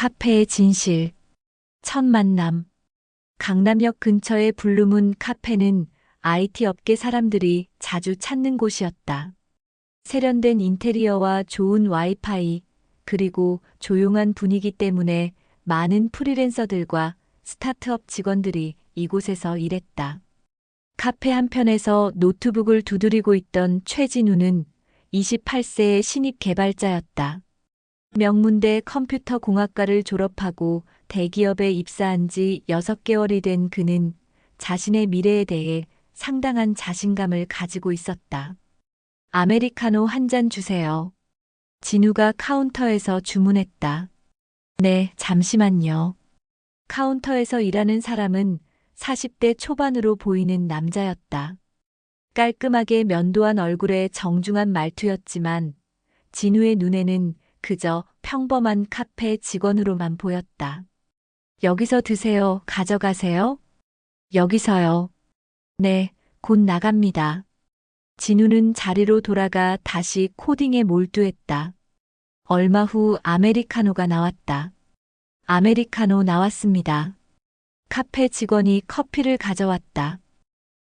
카페의 진실. 첫 만남. 강남역 근처의 블루문 카페는 IT 업계 사람들이 자주 찾는 곳이었다. 세련된 인테리어와 좋은 와이파이, 그리고 조용한 분위기 때문에 많은 프리랜서들과 스타트업 직원들이 이곳에서 일했다. 카페 한편에서 노트북을 두드리고 있던 최진우는 28세의 신입 개발자였다. 명문대 컴퓨터공학과를 졸업하고 대기업에 입사한 지 6개월이 된 그는 자신의 미래에 대해 상당한 자신감을 가지고 있었다. 아메리카노 한 잔 주세요. 진우가 카운터에서 주문했다. 네, 잠시만요. 카운터에서 일하는 사람은 40대 초반으로 보이는 남자였다. 깔끔하게 면도한 얼굴에 정중한 말투였지만 진우의 눈에는 그저 평범한 카페 직원으로만 보였다. 여기서 드세요. 가져가세요. 여기서요. 네, 곧 나갑니다. 진우는 자리로 돌아가 다시 코딩에 몰두했다. 얼마 후 아메리카노가 나왔다. 아메리카노 나왔습니다. 카페 직원이 커피를 가져왔다.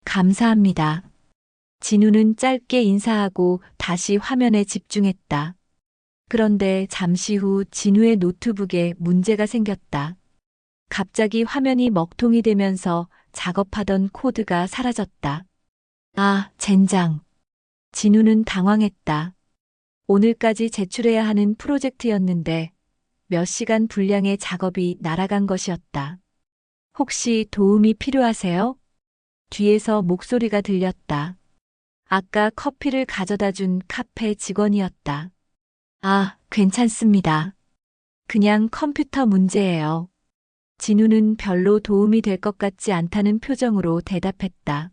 감사합니다. 진우는 짧게 인사하고 다시 화면에 집중했다. 그런데 잠시 후 진우의 노트북에 문제가 생겼다. 갑자기 화면이 먹통이 되면서 작업하던 코드가 사라졌다. 아, 젠장. 진우는 당황했다. 오늘까지 제출해야 하는 프로젝트였는데 몇 시간 분량의 작업이 날아간 것이었다. 혹시 도움이 필요하세요? 뒤에서 목소리가 들렸다. 아까 커피를 가져다 준 카페 직원이었다. 아, 괜찮습니다. 그냥 컴퓨터 문제예요. 진우는 별로 도움이 될 것 같지 않다는 표정으로 대답했다.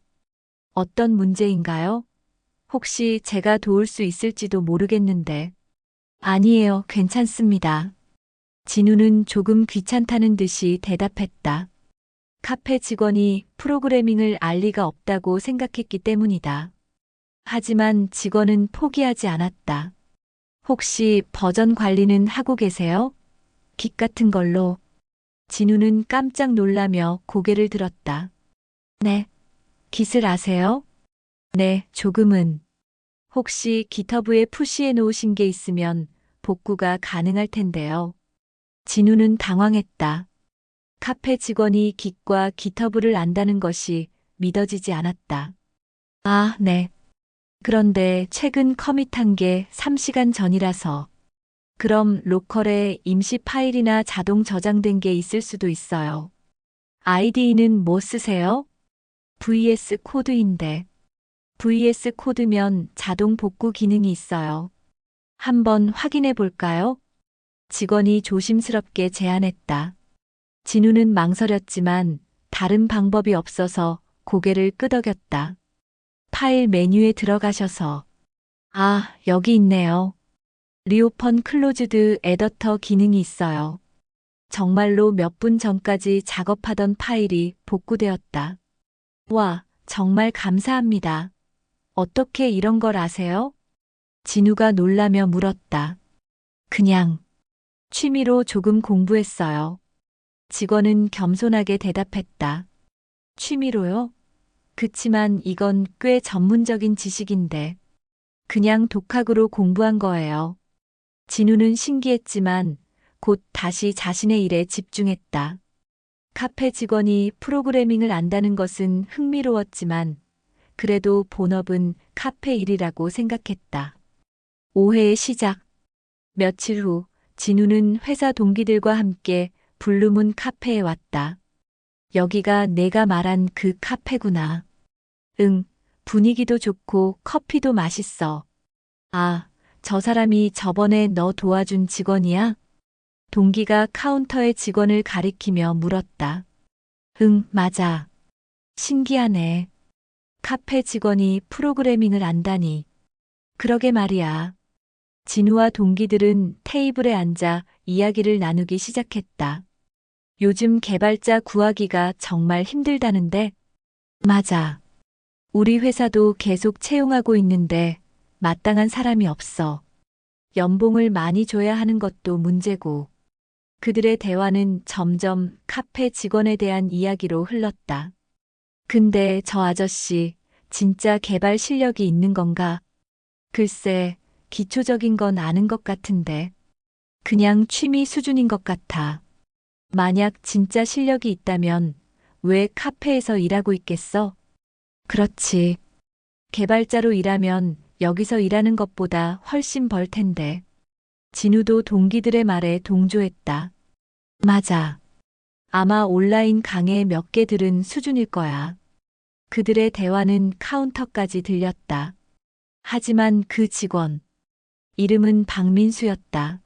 어떤 문제인가요? 혹시 제가 도울 수 있을지도 모르겠는데. 아니에요, 괜찮습니다. 진우는 조금 귀찮다는 듯이 대답했다. 카페 직원이 프로그래밍을 알 리가 없다고 생각했기 때문이다. 하지만 직원은 포기하지 않았다. 혹시 버전 관리는 하고 계세요? 깃 같은 걸로. 진우는 깜짝 놀라며 고개를 들었다. 네. 깃을 아세요? 네, 조금은. 혹시 깃허브에 푸시해 놓으신 게 있으면 복구가 가능할 텐데요. 진우는 당황했다. 카페 직원이 깃과 깃허브를 안다는 것이 믿어지지 않았다. 아, 네. 그런데 최근 커밋한 게 3시간 전이라서. 그럼 로컬에 임시 파일이나 자동 저장된 게 있을 수도 있어요. 아이디는 뭐 쓰세요? VS 코드인데. VS 코드면 자동 복구 기능이 있어요. 한번 확인해 볼까요? 직원이 조심스럽게 제안했다. 진우는 망설였지만 다른 방법이 없어서 고개를 끄덕였다. 파일 메뉴에 들어가셔서. 아, 여기 있네요. 리오펀 클로즈드 에더터 기능이 있어요. 정말로 몇 분 전까지 작업하던 파일이 복구되었다. 와, 정말 감사합니다. 어떻게 이런 걸 아세요? 진우가 놀라며 물었다. 그냥 취미로 조금 공부했어요. 직원은 겸손하게 대답했다. 취미로요? 그치만 이건 꽤 전문적인 지식인데. 그냥 독학으로 공부한 거예요. 진우는 신기했지만 곧 다시 자신의 일에 집중했다. 카페 직원이 프로그래밍을 안다는 것은 흥미로웠지만 그래도 본업은 카페 일이라고 생각했다. 오해의 시작. 며칠 후 진우는 회사 동기들과 함께 블루문 카페에 왔다. 여기가 내가 말한 그 카페구나. 응, 분위기도 좋고 커피도 맛있어. 아, 저 사람이 저번에 너 도와준 직원이야? 동기가 카운터의 직원을 가리키며 물었다. 응, 맞아. 신기하네. 카페 직원이 프로그래밍을 안다니. 그러게 말이야. 진우와 동기들은 테이블에 앉아 이야기를 나누기 시작했다. 요즘 개발자 구하기가 정말 힘들다는데? 맞아. 우리 회사도 계속 채용하고 있는데 마땅한 사람이 없어. 연봉을 많이 줘야 하는 것도 문제고. 그들의 대화는 점점 카페 직원에 대한 이야기로 흘렀다. 근데 저 아저씨 진짜 개발 실력이 있는 건가? 글쎄, 기초적인 건 아는 것 같은데 그냥 취미 수준인 것 같아. 만약 진짜 실력이 있다면 왜 카페에서 일하고 있겠어? 그렇지. 개발자로 일하면 여기서 일하는 것보다 훨씬 벌 텐데. 진우도 동기들의 말에 동조했다. 맞아. 아마 온라인 강의 몇 개 들은 수준일 거야. 그들의 대화는 카운터까지 들렸다. 하지만 그 직원, 이름은 박민수였다.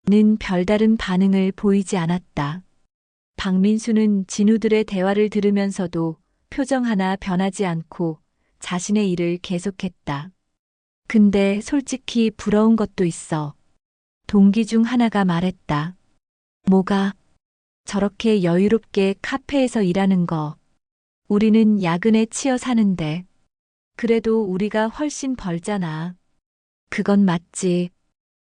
는 별다른 반응을 보이지 않았다. 박민수는 진우들의 대화를 들으면서도 표정 하나 변하지 않고 자신의 일을 계속했다. 근데 솔직히 부러운 것도 있어. 동기 중 하나가 말했다. 뭐가? 저렇게 여유롭게 카페에서 일하는 거. 우리는 야근에 치여 사는데. 그래도 우리가 훨씬 벌잖아. 그건 맞지.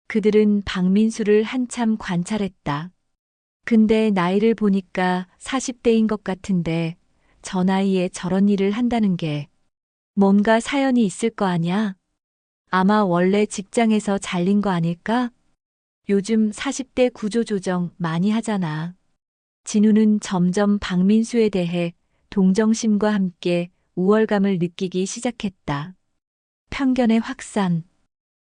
그들은 박민수를 한참 관찰했다. 근데 나이를 보니까 40대인 것 같은데 저 나이에 저런 일을 한다는 게 뭔가 사연이 있을 거 아냐? 아마 원래 직장에서 잘린 거 아닐까? 요즘 40대 구조조정 많이 하잖아. 진우는 점점 박민수에 대해 동정심과 함께 우월감을 느끼기 시작했다. 편견의 확산.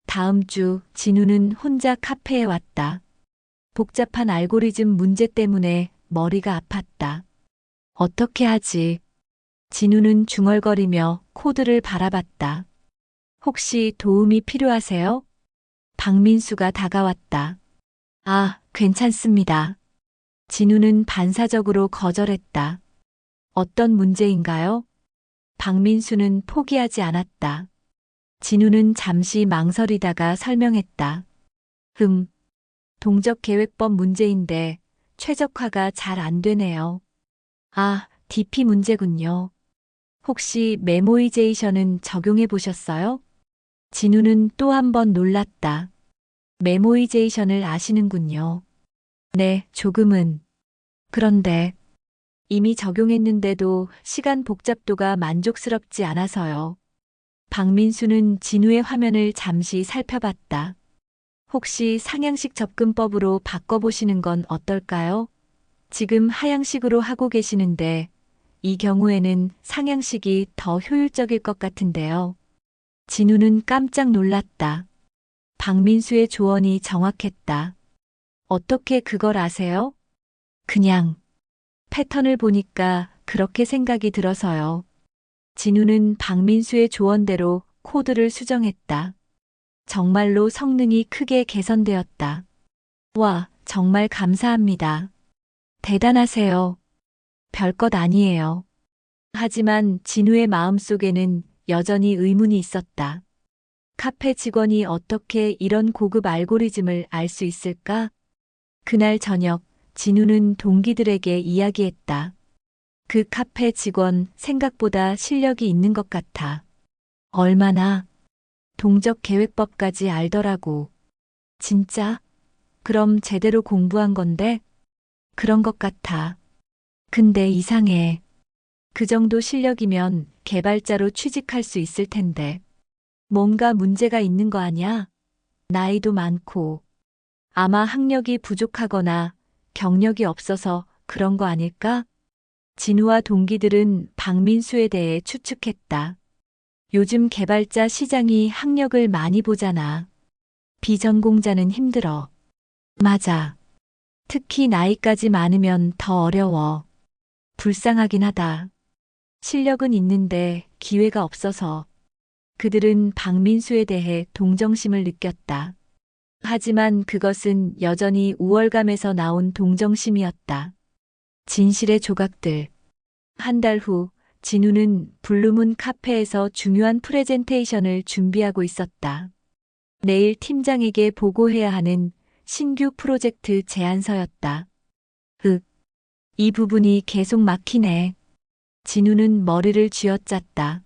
다음 주 진우는 혼자 카페에 왔다. 복잡한 알고리즘 문제 때문에 머리가 아팠다. 어떻게 하지? 진우는 중얼거리며 코드를 바라봤다. 혹시 도움이 필요하세요? 박민수가 다가왔다. 아, 괜찮습니다. 진우는 반사적으로 거절했다. 어떤 문제인가요? 박민수는 포기하지 않았다. 진우는 잠시 망설이다가 설명했다. 동적계획법 문제인데 최적화가 잘 안 되네요. 아, DP 문제군요. 혹시 메모이제이션은 적용해 보셨어요? 진우는 또 한 번 놀랐다. 메모이제이션을 아시는군요. 네, 조금은. 그런데 이미 적용했는데도 시간 복잡도가 만족스럽지 않아서요. 박민수는 진우의 화면을 잠시 살펴봤다. 혹시 상향식 접근법으로 바꿔보시는 건 어떨까요? 지금 하향식으로 하고 계시는데 이 경우에는 상향식이 더 효율적일 것 같은데요. 진우는 깜짝 놀랐다. 박민수의 조언이 정확했다. 어떻게 그걸 아세요? 그냥 패턴을 보니까 그렇게 생각이 들어서요. 진우는 박민수의 조언대로 코드를 수정했다. 정말로 성능이 크게 개선되었다. 와, 정말 감사합니다. 대단하세요. 별것 아니에요. 하지만 진우의 마음속에는 여전히 의문이 있었다. 카페 직원이 어떻게 이런 고급 알고리즘을 알 수 있을까? 그날 저녁, 진우는 동기들에게 이야기했다. 그 카페 직원 생각보다 실력이 있는 것 같아. 얼마나? 동적 계획법까지 알더라고. 진짜? 그럼 제대로 공부한 건데? 그런 것 같아. 근데 이상해. 그 정도 실력이면 개발자로 취직할 수 있을 텐데. 뭔가 문제가 있는 거 아냐? 나이도 많고. 아마 학력이 부족하거나 경력이 없어서 그런 거 아닐까? 진우와 동기들은 박민수에 대해 추측했다. 요즘 개발자 시장이 학력을 많이 보잖아. 비전공자는 힘들어. 맞아. 특히 나이까지 많으면 더 어려워. 불쌍하긴 하다. 실력은 있는데 기회가 없어서. 그들은 박민수에 대해 동정심을 느꼈다. 하지만 그것은 여전히 우월감에서 나온 동정심이었다. 진실의 조각들. 한 달 후, 진우는 블루문 카페에서 중요한 프레젠테이션을 준비하고 있었다. 내일 팀장에게 보고해야 하는 신규 프로젝트 제안서였다. 이 부분이 계속 막히네. 진우는 머리를 쥐어짰다.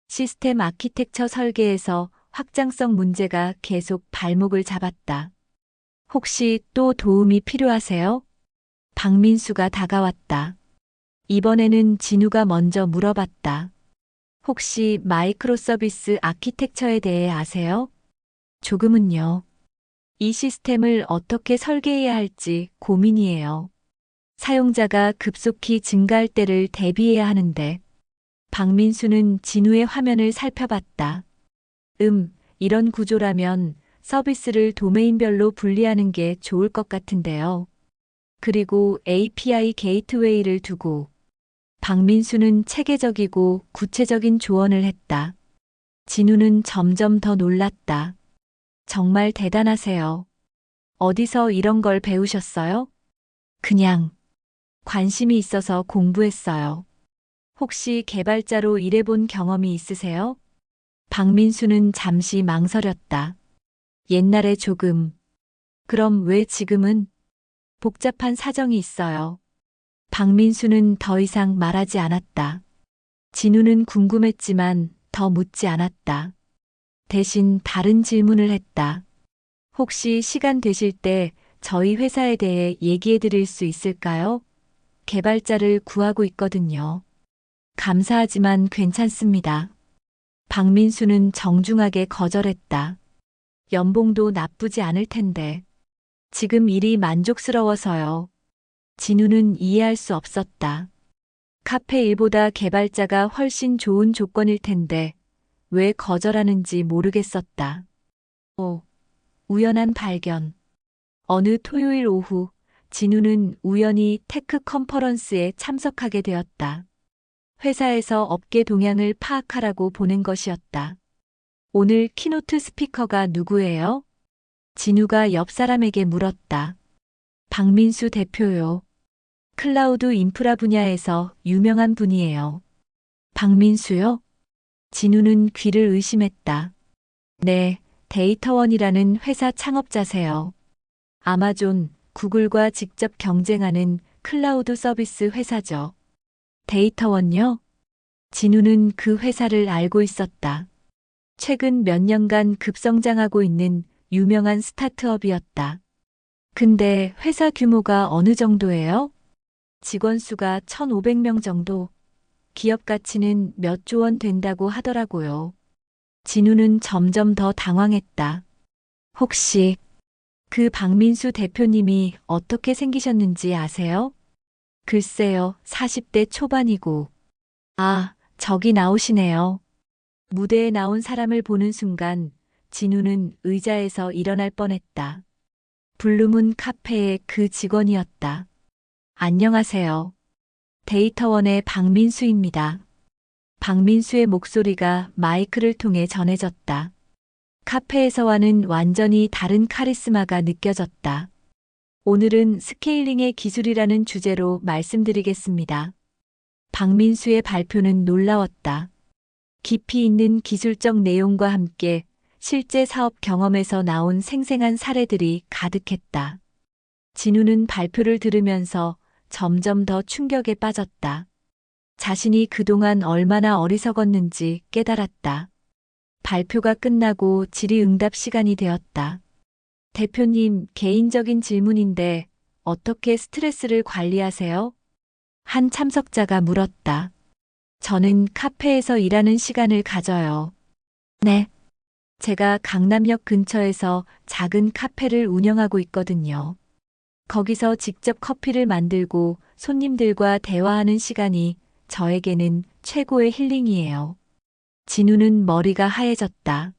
시스템 아키텍처 설계에서 확장성 문제가 계속 발목을 잡았다. 혹시 또 도움이 필요하세요? 박민수가 다가왔다. 이번에는 진우가 먼저 물어봤다. 혹시 마이크로 서비스 아키텍처에 대해 아세요? 조금은요. 이 시스템을 어떻게 설계해야 할지 고민이에요. 사용자가 급속히 증가할 때를 대비해야 하는데, 박민수는 진우의 화면을 살펴봤다. 이런 구조라면 서비스를 도메인별로 분리하는 게 좋을 것 같은데요. 그리고 API 게이트웨이를 두고 박민수는 체계적이고 구체적인 조언을 했다. 진우는 점점 더 놀랐다. 정말 대단하세요. 어디서 이런 걸 배우셨어요? 그냥 관심이 있어서 공부했어요. 혹시 개발자로 일해본 경험이 있으세요? 박민수는 잠시 망설였다. 옛날에 조금. 그럼 왜 지금은? 복잡한 사정이 있어요. 박민수는 더 이상 말하지 않았다. 진우는 궁금했지만 더 묻지 않았다. 대신 다른 질문을 했다. 혹시 시간 되실 때 저희 회사에 대해 얘기해 드릴 수 있을까요? 개발자를 구하고 있거든요. 감사하지만 괜찮습니다. 박민수는 정중하게 거절했다. 연봉도 나쁘지 않을 텐데. 지금 일이 만족스러워서요. 진우는 이해할 수 없었다. 카페 일보다 개발자가 훨씬 좋은 조건일 텐데 왜 거절하는지 모르겠었다. 우연한 발견. 어느 토요일 오후 진우는 우연히 테크 컨퍼런스에 참석하게 되었다. 회사에서 업계 동향을 파악하라고 보낸 것이었다. 오늘 키노트 스피커가 누구예요? 진우가 옆 사람에게 물었다. 박민수 대표요. 클라우드 인프라 분야에서 유명한 분이에요. 박민수요? 진우는 귀를 의심했다. 네, 데이터원이라는 회사 창업자세요. 아마존, 구글과 직접 경쟁하는 클라우드 서비스 회사죠. 데이터원요? 진우는 그 회사를 알고 있었다. 최근 몇 년간 급성장하고 있는 유명한 스타트업이었다. 근데 회사 규모가 어느 정도예요? 직원 수가 1,500명 정도. 기업 가치는 몇 조 원 된다고 하더라고요. 진우는 점점 더 당황했다. 혹시 그 박민수 대표님이 어떻게 생기셨는지 아세요? 글쎄요, 40대 초반이고. 아, 저기 나오시네요. 무대에 나온 사람을 보는 순간 진우는 의자에서 일어날 뻔했다. 블루문 카페의 그 직원이었다. 안녕하세요. 데이터원의 박민수입니다. 박민수의 목소리가 마이크를 통해 전해졌다. 카페에서와는 완전히 다른 카리스마가 느껴졌다. 오늘은 스케일링의 기술이라는 주제로 말씀드리겠습니다. 박민수의 발표는 놀라웠다. 깊이 있는 기술적 내용과 함께 실제 사업 경험에서 나온 생생한 사례들이 가득했다. 진우는 발표를 들으면서 점점 더 충격에 빠졌다. 자신이 그동안 얼마나 어리석었는지 깨달았다. 발표가 끝나고 질의응답 시간이 되었다. 대표님, 개인적인 질문인데 어떻게 스트레스를 관리하세요? 한 참석자가 물었다. 저는 카페에서 일하는 시간을 가져요. 네. 제가 강남역 근처에서 작은 카페를 운영하고 있거든요. 거기서 직접 커피를 만들고 손님들과 대화하는 시간이 저에게는 최고의 힐링이에요. 진우는 머리가 하얘졌다.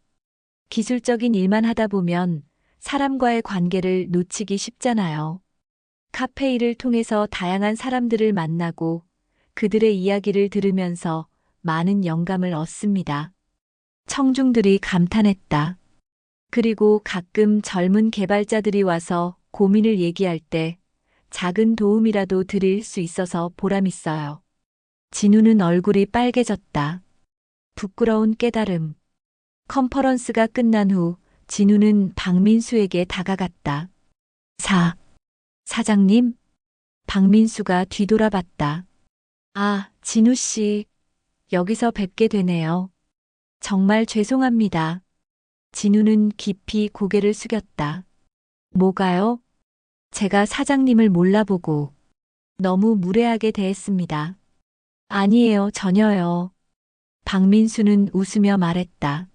기술적인 일만 하다 보면 사람과의 관계를 놓치기 쉽잖아요. 카페 일을 통해서 다양한 사람들을 만나고 그들의 이야기를 들으면서 많은 영감을 얻습니다. 청중들이 감탄했다. 그리고 가끔 젊은 개발자들이 와서 고민을 얘기할 때 작은 도움이라도 드릴 수 있어서 보람있어요. 진우는 얼굴이 빨개졌다. 부끄러운 깨달음. 컨퍼런스가 끝난 후 진우는 박민수에게 다가갔다. 사장님? 박민수가 뒤돌아봤다. 아, 진우 씨. 여기서 뵙게 되네요. 정말 죄송합니다. 진우는 깊이 고개를 숙였다. 뭐가요? 제가 사장님을 몰라보고 너무 무례하게 대했습니다. 아니에요, 전혀요. 박민수는 웃으며 말했다.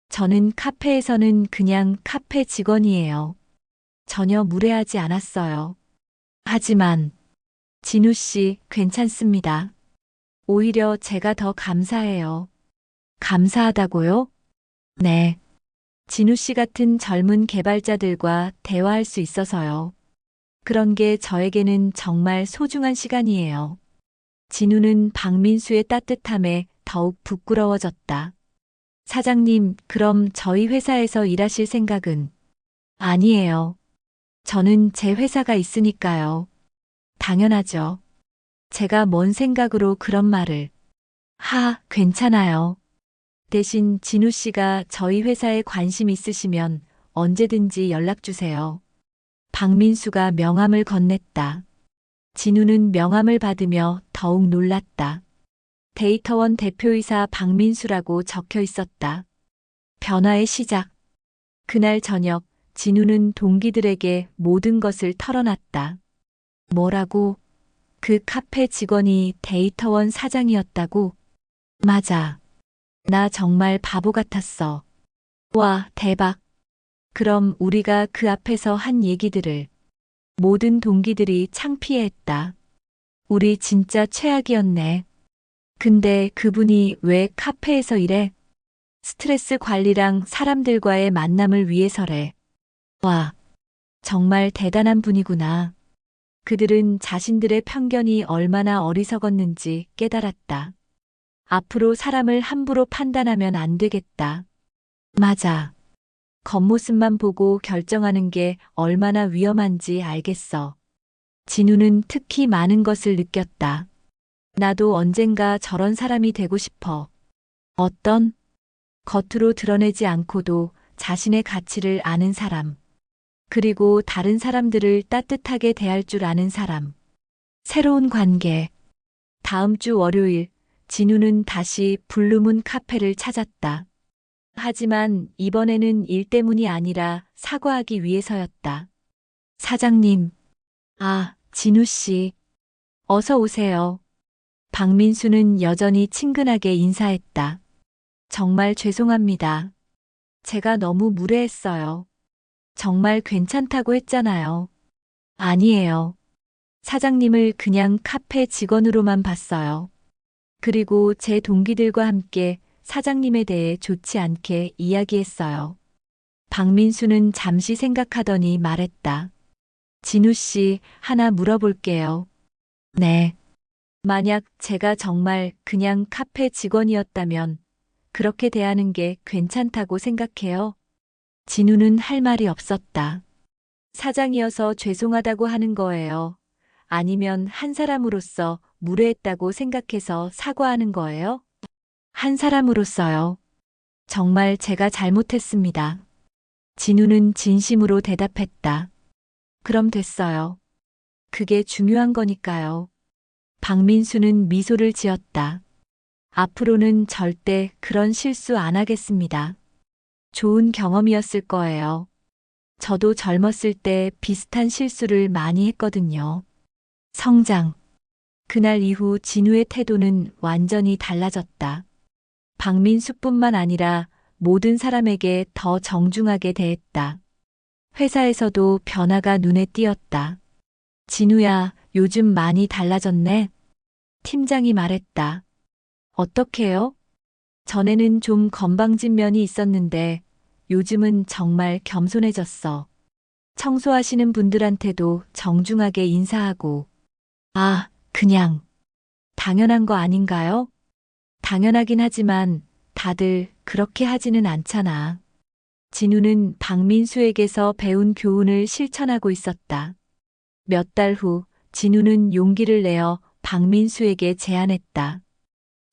저는 카페에서는 그냥 카페 직원이에요. 전혀 무례하지 않았어요. 하지만 진우 씨 괜찮습니다. 오히려 제가 더 감사해요. 감사하다고요? 네. 진우 씨 같은 젊은 개발자들과 대화할 수 있어서요. 그런 게 저에게는 정말 소중한 시간이에요. 진우는 박민수의 따뜻함에 더욱 부끄러워졌다. 사장님, 그럼 저희 회사에서 일하실 생각은? 아니에요. 저는 제 회사가 있으니까요. 당연하죠. 제가 뭔 생각으로 그런 말을. 괜찮아요. 대신 진우 씨가 저희 회사에 관심 있으시면 언제든지 연락 주세요. 박민수가 명함을 건넸다. 진우는 명함을 받으며 더욱 놀랐다. 데이터원 대표이사 박민수라고 적혀 있었다. 변화의 시작. 그날 저녁 진우는 동기들에게 모든 것을 털어놨다. 뭐라고? 그 카페 직원이 데이터원 사장이었다고? 맞아. 나 정말 바보 같았어. 와, 대박. 그럼 우리가 그 앞에서 한 얘기들을 모든 동기들이 창피해했다. 우리 진짜 최악이었네. 근데 그분이 왜 카페에서 일해? 스트레스 관리랑 사람들과의 만남을 위해서래. 와, 정말 대단한 분이구나. 그들은 자신들의 편견이 얼마나 어리석었는지 깨달았다. 앞으로 사람을 함부로 판단하면 안 되겠다. 맞아. 겉모습만 보고 결정하는 게 얼마나 위험한지 알겠어. 진우는 특히 많은 것을 느꼈다. 나도 언젠가 저런 사람이 되고 싶어. 어떤? 겉으로 드러내지 않고도 자신의 가치를 아는 사람. 그리고 다른 사람들을 따뜻하게 대할 줄 아는 사람. 새로운 관계. 다음 주 월요일, 진우는 다시 블루문 카페를 찾았다. 하지만 이번에는 일 때문이 아니라 사과하기 위해서였다. 사장님. 진우 씨. 어서 오세요. 박민수는 여전히 친근하게 인사했다. 정말 죄송합니다. 제가 너무 무례했어요. 정말 괜찮다고 했잖아요. 아니에요. 사장님을 그냥 카페 직원으로만 봤어요. 그리고 제 동기들과 함께 사장님에 대해 좋지 않게 이야기했어요. 박민수는 잠시 생각하더니 말했다. 진우 씨, 하나 물어볼게요. 네. 만약 제가 정말 그냥 카페 직원이었다면 그렇게 대하는 게 괜찮다고 생각해요? 진우는 할 말이 없었다. 사장이어서 죄송하다고 하는 거예요. 아니면 한 사람으로서 무례했다고 생각해서 사과하는 거예요? 한 사람으로서요. 정말 제가 잘못했습니다. 진우는 진심으로 대답했다. 그럼 됐어요. 그게 중요한 거니까요. 박민수는 미소를 지었다. 앞으로는 절대 그런 실수 안 하겠습니다. 좋은 경험이었을 거예요. 저도 젊었을 때 비슷한 실수를 많이 했거든요. 성장. 그날 이후 진우의 태도는 완전히 달라졌다. 박민수뿐만 아니라 모든 사람에게 더 정중하게 대했다. 회사에서도 변화가 눈에 띄었다. 진우야, 요즘 많이 달라졌네. 팀장이 말했다. 어떻게요? 전에는 좀 건방진 면이 있었는데 요즘은 정말 겸손해졌어. 청소하시는 분들한테도 정중하게 인사하고. 그냥 당연한 거 아닌가요? 당연하긴 하지만 다들 그렇게 하지는 않잖아. 진우는 박민수에게서 배운 교훈을 실천하고 있었다. 몇 달 후 진우는 용기를 내어 박민수에게 제안했다.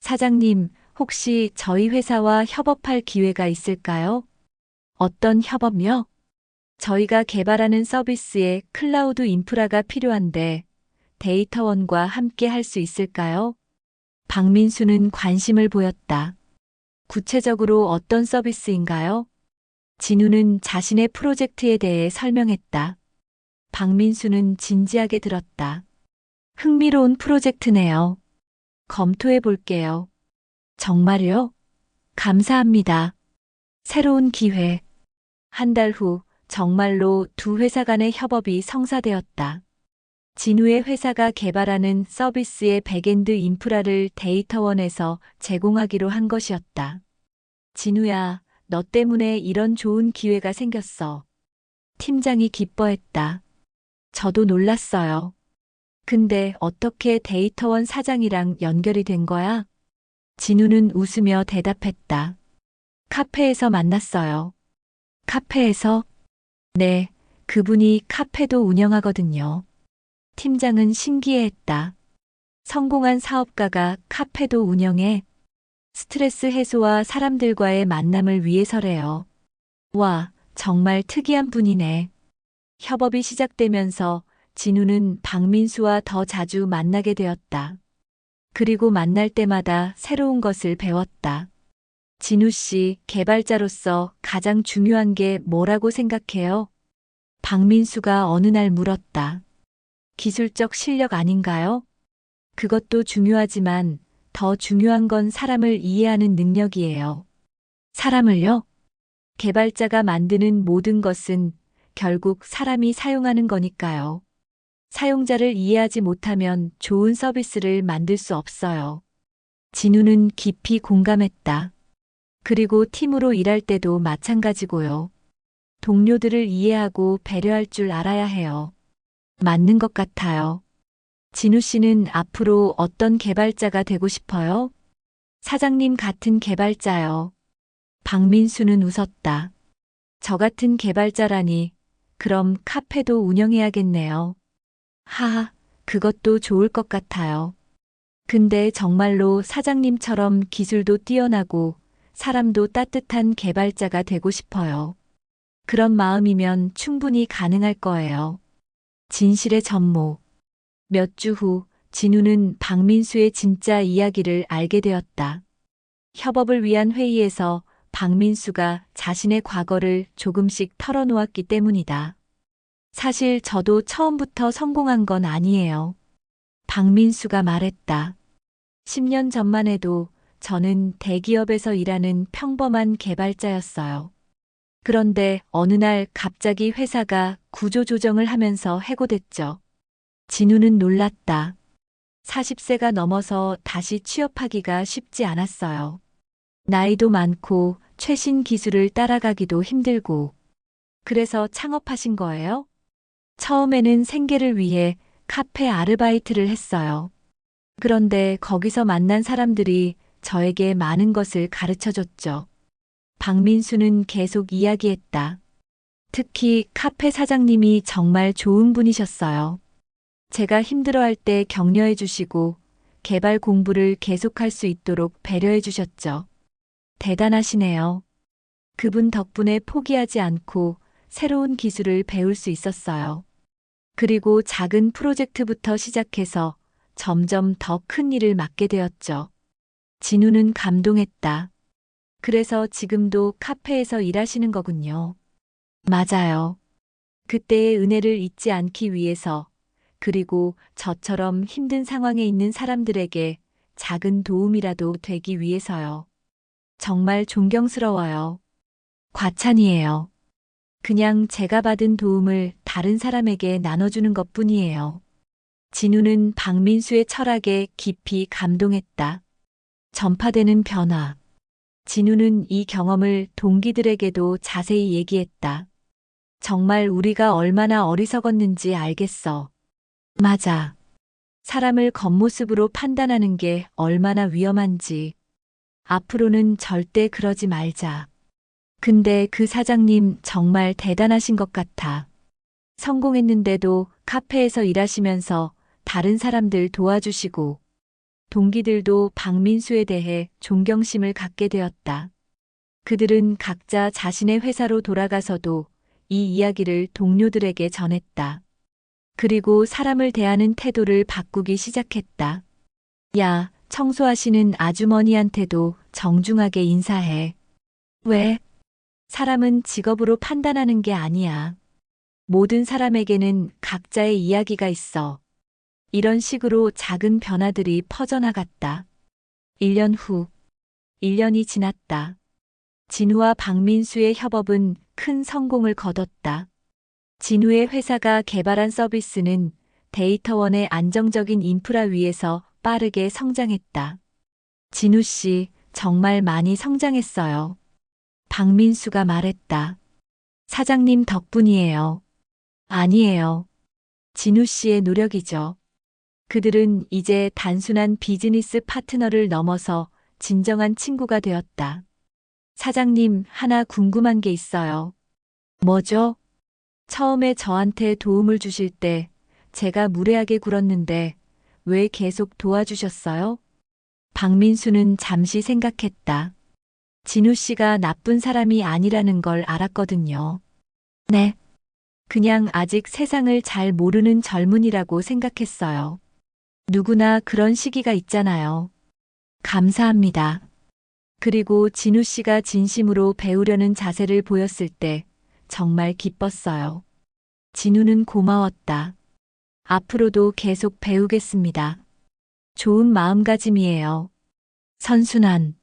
사장님, 혹시 저희 회사와 협업할 기회가 있을까요? 어떤 협업요? 저희가 개발하는 서비스에 클라우드 인프라가 필요한데 데이터원과 함께 할 수 있을까요? 박민수는 관심을 보였다. 구체적으로 어떤 서비스인가요? 진우는 자신의 프로젝트에 대해 설명했다. 박민수는 진지하게 들었다. 흥미로운 프로젝트네요. 검토해 볼게요. 정말요? 감사합니다. 새로운 기회. 한 달 후 정말로 두 회사 간의 협업이 성사되었다. 진우의 회사가 개발하는 서비스의 백엔드 인프라를 데이터원에서 제공하기로 한 것이었다. 진우야, 너 때문에 이런 좋은 기회가 생겼어. 팀장이 기뻐했다. 저도 놀랐어요. 근데 어떻게 데이터원 사장이랑 연결이 된 거야? 진우는 웃으며 대답했다. 카페에서 만났어요. 카페에서? 네, 그분이 카페도 운영하거든요. 팀장은 신기해했다. 성공한 사업가가 카페도 운영해? 스트레스 해소와 사람들과의 만남을 위해서래요. 와, 정말 특이한 분이네. 협업이 시작되면서 진우는 박민수와 더 자주 만나게 되었다. 그리고 만날 때마다 새로운 것을 배웠다. 진우 씨, 개발자로서 가장 중요한 게 뭐라고 생각해요? 박민수가 어느 날 물었다. 기술적 실력 아닌가요? 그것도 중요하지만 더 중요한 건 사람을 이해하는 능력이에요. 사람을요? 개발자가 만드는 모든 것은 결국 사람이 사용하는 거니까요. 사용자를 이해하지 못하면 좋은 서비스를 만들 수 없어요. 진우는 깊이 공감했다. 그리고 팀으로 일할 때도 마찬가지고요. 동료들을 이해하고 배려할 줄 알아야 해요. 맞는 것 같아요. 진우 씨는 앞으로 어떤 개발자가 되고 싶어요? 사장님 같은 개발자요. 박민수는 웃었다. 저 같은 개발자라니, 그럼 카페도 운영해야겠네요. 하하, 그것도 좋을 것 같아요. 근데 정말로 사장님처럼 기술도 뛰어나고 사람도 따뜻한 개발자가 되고 싶어요. 그런 마음이면 충분히 가능할 거예요. 진실의 전모. 몇 주 후, 진우는 박민수의 진짜 이야기를 알게 되었다. 협업을 위한 회의에서 박민수가 자신의 과거를 조금씩 털어놓았기 때문이다. 사실 저도 처음부터 성공한 건 아니에요. 박민수가 말했다. 10년 전만 해도 저는 대기업에서 일하는 평범한 개발자였어요. 그런데 어느 날 갑자기 회사가 구조조정을 하면서 해고됐죠. 진우는 놀랐다. 40세가 넘어서 다시 취업하기가 쉽지 않았어요. 나이도 많고 최신 기술을 따라가기도 힘들고. 그래서 창업하신 거예요? 처음에는 생계를 위해 카페 아르바이트를 했어요. 그런데 거기서 만난 사람들이 저에게 많은 것을 가르쳐 줬죠. 박민수는 계속 이야기했다. 특히 카페 사장님이 정말 좋은 분이셨어요. 제가 힘들어할 때 격려해 주시고 개발 공부를 계속할 수 있도록 배려해 주셨죠. 대단하시네요. 그분 덕분에 포기하지 않고 새로운 기술을 배울 수 있었어요. 그리고 작은 프로젝트부터 시작해서 점점 더 큰 일을 맡게 되었죠. 진우는 감동했다. 그래서 지금도 카페에서 일하시는 거군요. 맞아요. 그때의 은혜를 잊지 않기 위해서, 그리고 저처럼 힘든 상황에 있는 사람들에게 작은 도움이라도 되기 위해서요. 정말 존경스러워요. 과찬이에요. 그냥 제가 받은 도움을 다른 사람에게 나눠주는 것뿐이에요. 진우는 박민수의 철학에 깊이 감동했다. 전파되는 변화. 진우는 이 경험을 동기들에게도 자세히 얘기했다. 정말 우리가 얼마나 어리석었는지 알겠어. 맞아. 사람을 겉모습으로 판단하는 게 얼마나 위험한지. 앞으로는 절대 그러지 말자. 근데 그 사장님 정말 대단하신 것 같아. 성공했는데도 카페에서 일하시면서 다른 사람들 도와주시고, 동기들도 박민수에 대해 존경심을 갖게 되었다. 그들은 각자 자신의 회사로 돌아가서도 이 이야기를 동료들에게 전했다. 그리고 사람을 대하는 태도를 바꾸기 시작했다. 야, 청소하시는 아주머니한테도 정중하게 인사해. 왜? 사람은 직업으로 판단하는 게 아니야. 모든 사람에게는 각자의 이야기가 있어. 이런 식으로 작은 변화들이 퍼져나갔다. 1년 후, 1년이 지났다. 진우와 박민수의 협업은 큰 성공을 거뒀다. 진우의 회사가 개발한 서비스는 데이터원의 안정적인 인프라 위에서 빠르게 성장했다. 진우 씨, 정말 많이 성장했어요. 박민수가 말했다. 사장님 덕분이에요. 아니에요. 진우 씨의 노력이죠. 그들은 이제 단순한 비즈니스 파트너를 넘어서 진정한 친구가 되었다. 사장님, 하나 궁금한 게 있어요. 뭐죠? 처음에 저한테 도움을 주실 때 제가 무례하게 굴었는데 왜 계속 도와주셨어요? 박민수는 잠시 생각했다. 진우 씨가 나쁜 사람이 아니라는 걸 알았거든요. 네. 그냥 아직 세상을 잘 모르는 젊은이라고 생각했어요. 누구나 그런 시기가 있잖아요. 감사합니다. 그리고 진우 씨가 진심으로 배우려는 자세를 보였을 때 정말 기뻤어요. 진우는 고마웠다. 앞으로도 계속 배우겠습니다. 좋은 마음가짐이에요. 선순환.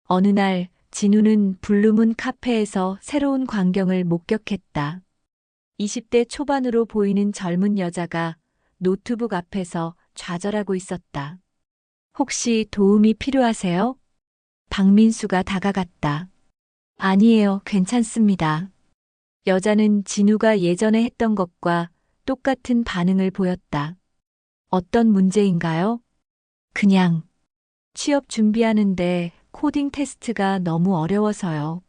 어느 날 진우는 블루문 카페에서 새로운 광경을 목격했다. 20대 초반으로 보이는 젊은 여자가 노트북 앞에서 좌절하고 있었다. 혹시 도움이 필요하세요? 박민수가 다가갔다. 아니에요, 괜찮습니다. 여자는 진우가 예전에 했던 것과 똑같은 반응을 보였다. 어떤 문제인가요? 그냥 취업 준비하는데 코딩 테스트가 너무 어려워서요.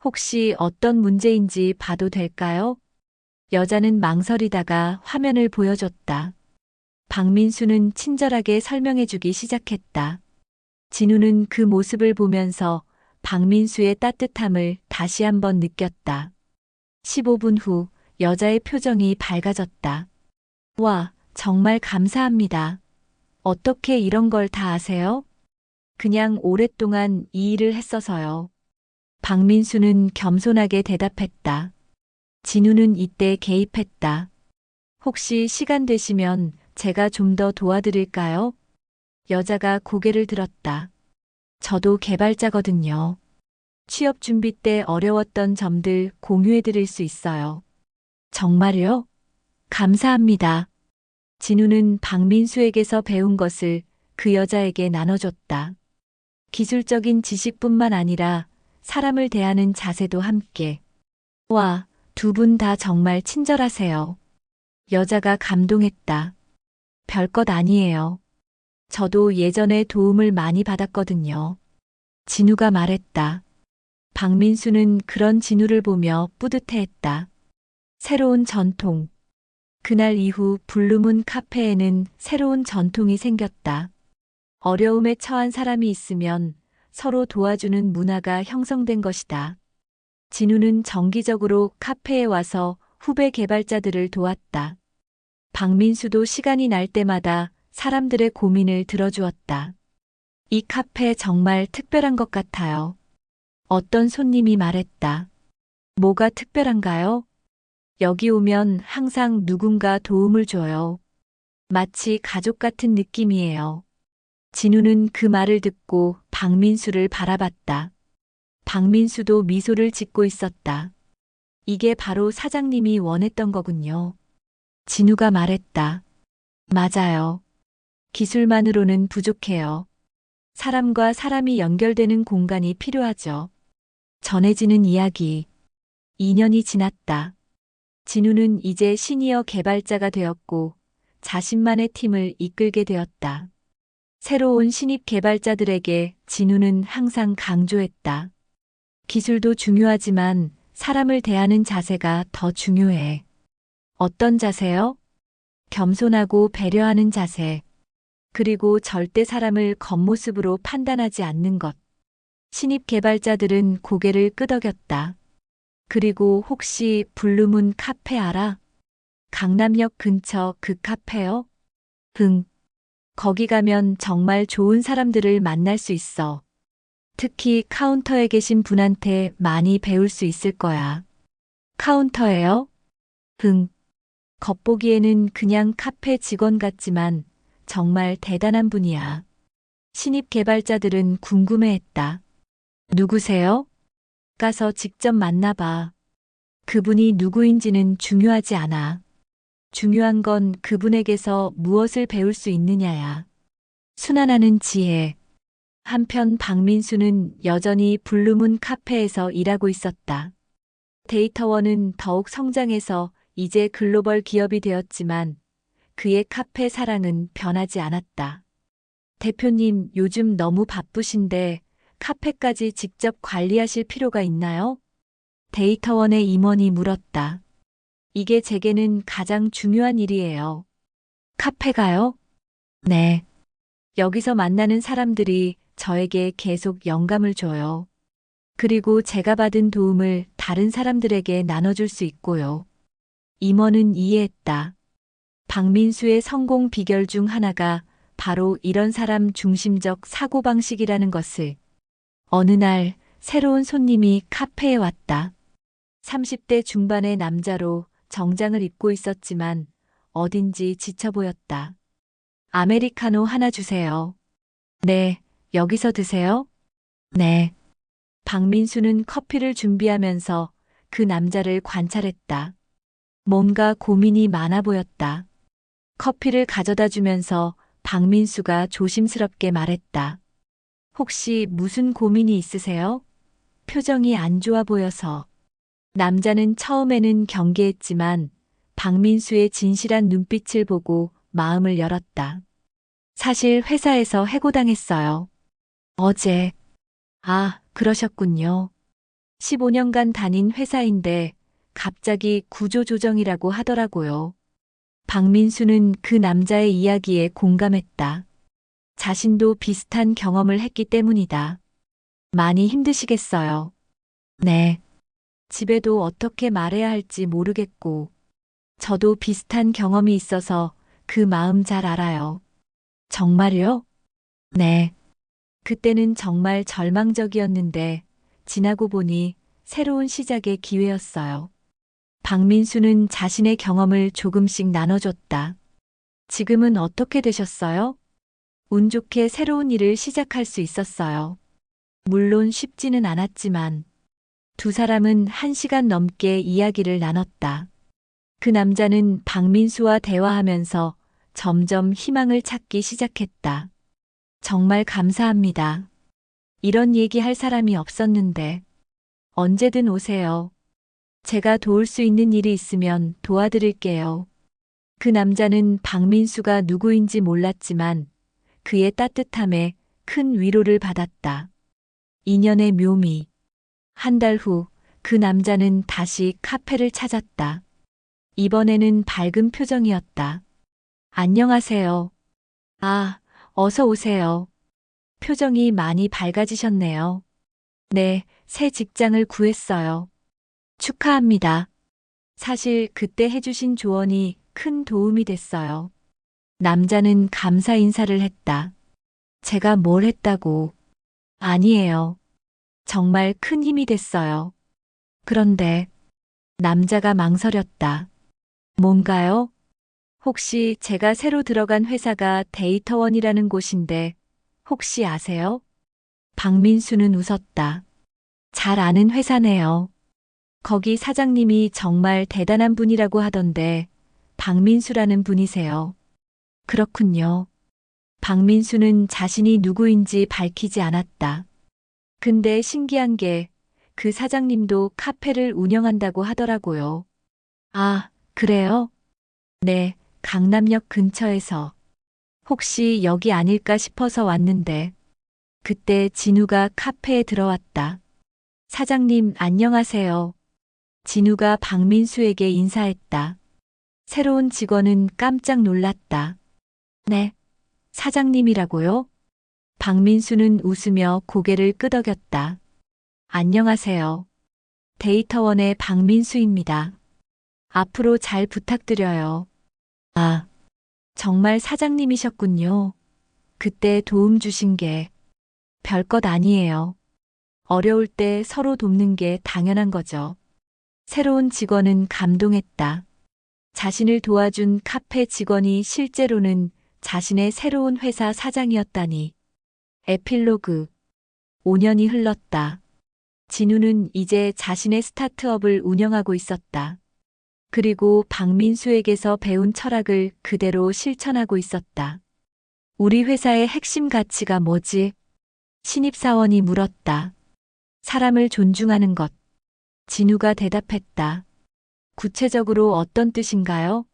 혹시 어떤 문제인지 봐도 될까요? 여자는 망설이다가 화면을 보여줬다. 박민수는 친절하게 설명해주기 시작했다. 진우는 그 모습을 보면서 박민수의 따뜻함을 다시 한번 느꼈다. 15분 후 여자의 표정이 밝아졌다. 와, 정말 감사합니다. 어떻게 이런 걸 다 아세요? 그냥 오랫동안 이 일을 했어서요. 박민수는 겸손하게 대답했다. 진우는 이때 개입했다. 혹시 시간 되시면 제가 좀 더 도와드릴까요? 여자가 고개를 들었다. 저도 개발자거든요. 취업 준비 때 어려웠던 점들 공유해 드릴 수 있어요. 정말요? 감사합니다. 진우는 박민수에게서 배운 것을 그 여자에게 나눠줬다. 기술적인 지식뿐만 아니라 사람을 대하는 자세도 함께. 와, 두 분 다 정말 친절하세요. 여자가 감동했다. 별것 아니에요. 저도 예전에 도움을 많이 받았거든요. 진우가 말했다. 박민수는 그런 진우를 보며 뿌듯해했다. 새로운 전통. 그날 이후 블루문 카페에는 새로운 전통이 생겼다. 어려움에 처한 사람이 있으면 서로 도와주는 문화가 형성된 것이다. 진우는 정기적으로 카페에 와서 후배 개발자들을 도왔다. 박민수도 시간이 날 때마다 사람들의 고민을 들어주었다. 이 카페 정말 특별한 것 같아요. 어떤 손님이 말했다. 뭐가 특별한가요? 여기 오면 항상 누군가 도움을 줘요. 마치 가족 같은 느낌이에요. 진우는 그 말을 듣고 박민수를 바라봤다. 박민수도 미소를 짓고 있었다. 이게 바로 사장님이 원했던 거군요. 진우가 말했다. 맞아요. 기술만으로는 부족해요. 사람과 사람이 연결되는 공간이 필요하죠. 전해지는 이야기. 2년이 지났다. 진우는 이제 시니어 개발자가 되었고 자신만의 팀을 이끌게 되었다. 새로운 신입 개발자들에게 진우는 항상 강조했다. 기술도 중요하지만 사람을 대하는 자세가 더 중요해. 어떤 자세요? 겸손하고 배려하는 자세. 그리고 절대 사람을 겉모습으로 판단하지 않는 것. 신입 개발자들은 고개를 끄덕였다. 그리고 혹시 블루문 카페 알아? 강남역 근처 그 카페요? 거기 가면 정말 좋은 사람들을 만날 수 있어. 특히 카운터에 계신 분한테 많이 배울 수 있을 거야. 카운터예요? 응. 겉보기에는 그냥 카페 직원 같지만 정말 대단한 분이야. 신입 개발자들은 궁금해했다. 누구세요? 가서 직접 만나봐. 그분이 누구인지는 중요하지 않아. 중요한 건 그분에게서 무엇을 배울 수 있느냐야. 순환하는 지혜. 한편 박민수는 여전히 블루문 카페에서 일하고 있었다. 데이터원은 더욱 성장해서 이제 글로벌 기업이 되었지만 그의 카페 사랑은 변하지 않았다. 대표님, 요즘 너무 바쁘신데 카페까지 직접 관리하실 필요가 있나요? 데이터원의 임원이 물었다. 이게 제게는 가장 중요한 일이에요. 카페가요? 네. 여기서 만나는 사람들이 저에게 계속 영감을 줘요. 그리고 제가 받은 도움을 다른 사람들에게 나눠줄 수 있고요. 임원은 이해했다. 박민수의 성공 비결 중 하나가 바로 이런 사람 중심적 사고방식이라는 것을. 어느 날 새로운 손님이 카페에 왔다. 30대 중반의 남자로 정장을 입고 있었지만 어딘지 지쳐 보였다. 아메리카노 하나 주세요. 네, 여기서 드세요. 네. 박민수는 커피를 준비하면서 그 남자를 관찰했다. 뭔가 고민이 많아 보였다. 커피를 가져다 주면서 박민수가 조심스럽게 말했다. 혹시 무슨 고민이 있으세요? 표정이 안 좋아 보여서. 남자는 처음에는 경계했지만 박민수의 진실한 눈빛을 보고 마음을 열었다. 사실 회사에서 해고당했어요. 어제. 아, 그러셨군요. 15년간 다닌 회사인데 갑자기 구조조정이라고 하더라고요. 박민수는 그 남자의 이야기에 공감했다. 자신도 비슷한 경험을 했기 때문이다. 많이 힘드시겠어요. 네. 집에도 어떻게 말해야 할지 모르겠고, 저도 비슷한 경험이 있어서 그 마음 잘 알아요. 정말요? 네. 그때는 정말 절망적이었는데, 지나고 보니 새로운 시작의 기회였어요. 박민수는 자신의 경험을 조금씩 나눠줬다. 지금은 어떻게 되셨어요? 운 좋게 새로운 일을 시작할 수 있었어요. 물론 쉽지는 않았지만 두 사람은 1시간 넘게 이야기를 나눴다. 그 남자는 박민수와 대화하면서 점점 희망을 찾기 시작했다. 정말 감사합니다. 이런 얘기할 사람이 없었는데 언제든 오세요. 제가 도울 수 있는 일이 있으면 도와드릴게요. 그 남자는 박민수가 누구인지 몰랐지만 그의 따뜻함에 큰 위로를 받았다. 인연의 묘미. 한 달 후 그 남자는 다시 카페를 찾았다. 이번에는 밝은 표정이었다. 안녕하세요. 아, 어서 오세요. 표정이 많이 밝아지셨네요. 네, 새 직장을 구했어요. 축하합니다. 사실 그때 해주신 조언이 큰 도움이 됐어요. 남자는 감사 인사를 했다. 제가 뭘 했다고. 아니에요. 정말 큰 힘이 됐어요. 그런데 남자가 망설였다. 뭔가요? 혹시 제가 새로 들어간 회사가 데이터원이라는 곳인데 혹시 아세요? 박민수는 웃었다. 잘 아는 회사네요. 거기 사장님이 정말 대단한 분이라고 하던데 박민수라는 분이세요. 그렇군요. 박민수는 자신이 누구인지 밝히지 않았다. 근데 신기한 게 그 사장님도 카페를 운영한다고 하더라고요. 아, 그래요? 네, 강남역 근처에서. 혹시 여기 아닐까 싶어서 왔는데. 그때 진우가 카페에 들어왔다. 사장님, 안녕하세요. 진우가 박민수에게 인사했다. 새로운 직원은 깜짝 놀랐다. 네, 사장님이라고요? 박민수는 웃으며 고개를 끄덕였다. 안녕하세요. 데이터원의 박민수입니다. 앞으로 잘 부탁드려요. 아, 정말 사장님이셨군요. 그때 도움 주신 게 별것 아니에요. 어려울 때 서로 돕는 게 당연한 거죠. 새로운 직원은 감동했다. 자신을 도와준 카페 직원이 실제로는 자신의 새로운 회사 사장이었다니. 에필로그. 5년이 흘렀다. 진우는 이제 자신의 스타트업을 운영하고 있었다. 그리고 박민수에게서 배운 철학을 그대로 실천하고 있었다. 우리 회사의 핵심 가치가 뭐지? 신입사원이 물었다. 사람을 존중하는 것. 진우가 대답했다. 구체적으로 어떤 뜻인가요?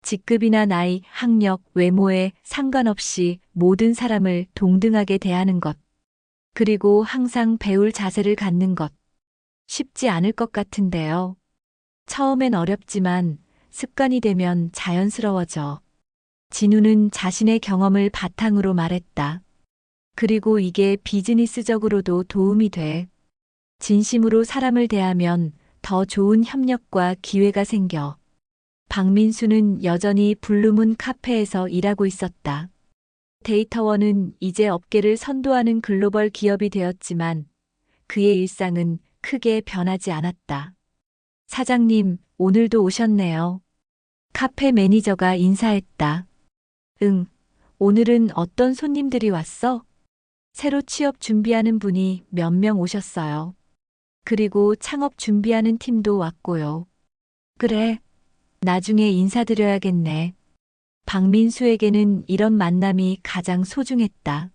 직급이나 나이, 학력, 외모에 상관없이 모든 사람을 동등하게 대하는 것. 그리고 항상 배울 자세를 갖는 것. 쉽지 않을 것 같은데요. 처음엔 어렵지만 습관이 되면 자연스러워져. 진우는 자신의 경험을 바탕으로 말했다. 그리고 이게 비즈니스적으로도 도움이 돼. 진심으로 사람을 대하면 더 좋은 협력과 기회가 생겨. 박민수는 여전히 블루문 카페에서 일하고 있었다. 데이터원은 이제 업계를 선도하는 글로벌 기업이 되었지만 그의 일상은 크게 변하지 않았다. 사장님, 오늘도 오셨네요. 카페 매니저가 인사했다. 응, 오늘은 어떤 손님들이 왔어? 새로 취업 준비하는 분이 몇 명 오셨어요. 그리고 창업 준비하는 팀도 왔고요. 그래, 나중에 인사드려야겠네. 박민수에게는 이런 만남이 가장 소중했다.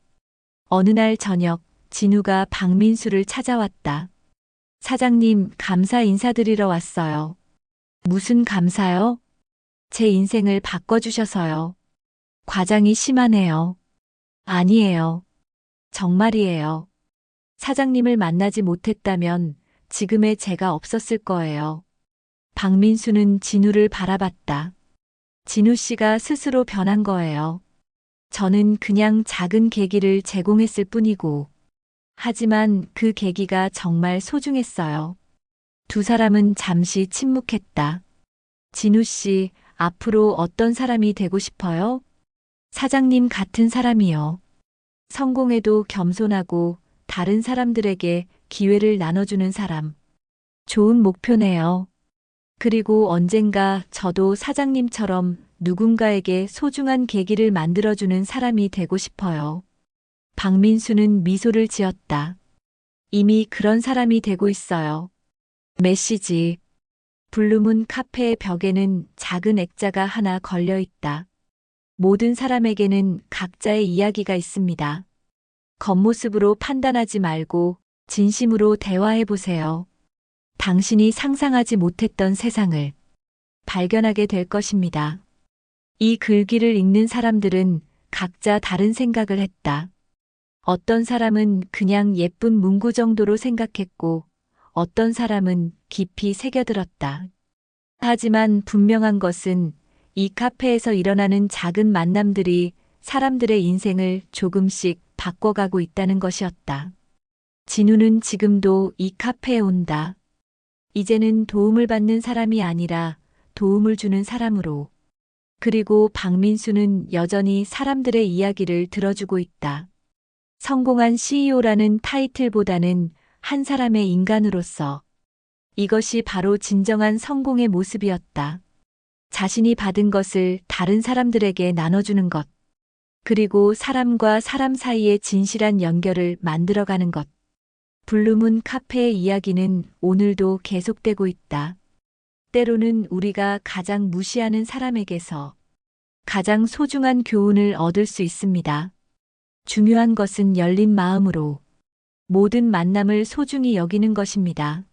어느 날 저녁, 진우가 박민수를 찾아왔다. 사장님, 감사 인사드리러 왔어요. 무슨 감사요? 제 인생을 바꿔주셔서요. 과장이 심하네요. 아니에요. 정말이에요. 사장님을 만나지 못했다면 지금의 제가 없었을 거예요. 박민수는 진우를 바라봤다. 진우 씨가 스스로 변한 거예요. 저는 그냥 작은 계기를 제공했을 뿐이고. 하지만 그 계기가 정말 소중했어요. 두 사람은 잠시 침묵했다. 진우 씨, 앞으로 어떤 사람이 되고 싶어요? 사장님 같은 사람이요. 성공해도 겸손하고 다른 사람들에게 기회를 나눠주는 사람. 좋은 목표네요. 그리고 언젠가 저도 사장님처럼 누군가에게 소중한 계기를 만들어주는 사람이 되고 싶어요. 박민수는 미소를 지었다. 이미 그런 사람이 되고 있어요. 메시지. 블루문 카페의 벽에는 작은 액자가 하나 걸려 있다. 모든 사람에게는 각자의 이야기가 있습니다. 겉모습으로 판단하지 말고 진심으로 대화해 보세요. 당신이 상상하지 못했던 세상을 발견하게 될 것입니다. 이 글귀를 읽는 사람들은 각자 다른 생각을 했다. 어떤 사람은 그냥 예쁜 문구 정도로 생각했고, 어떤 사람은 깊이 새겨들었다. 하지만 분명한 것은 이 카페에서 일어나는 작은 만남들이 사람들의 인생을 조금씩 바꿔가고 있다는 것이었다. 진우는 지금도 이 카페에 온다. 이제는 도움을 받는 사람이 아니라 도움을 주는 사람으로. 그리고 박민수는 여전히 사람들의 이야기를 들어주고 있다. 성공한 CEO라는 타이틀보다는 한 사람의 인간으로서. 이것이 바로 진정한 성공의 모습이었다. 자신이 받은 것을 다른 사람들에게 나눠주는 것. 그리고 사람과 사람 사이의 진실한 연결을 만들어가는 것. 블루문 카페의 이야기는 오늘도 계속되고 있다. 때로는 우리가 가장 무시하는 사람에게서 가장 소중한 교훈을 얻을 수 있습니다. 중요한 것은 열린 마음으로 모든 만남을 소중히 여기는 것입니다.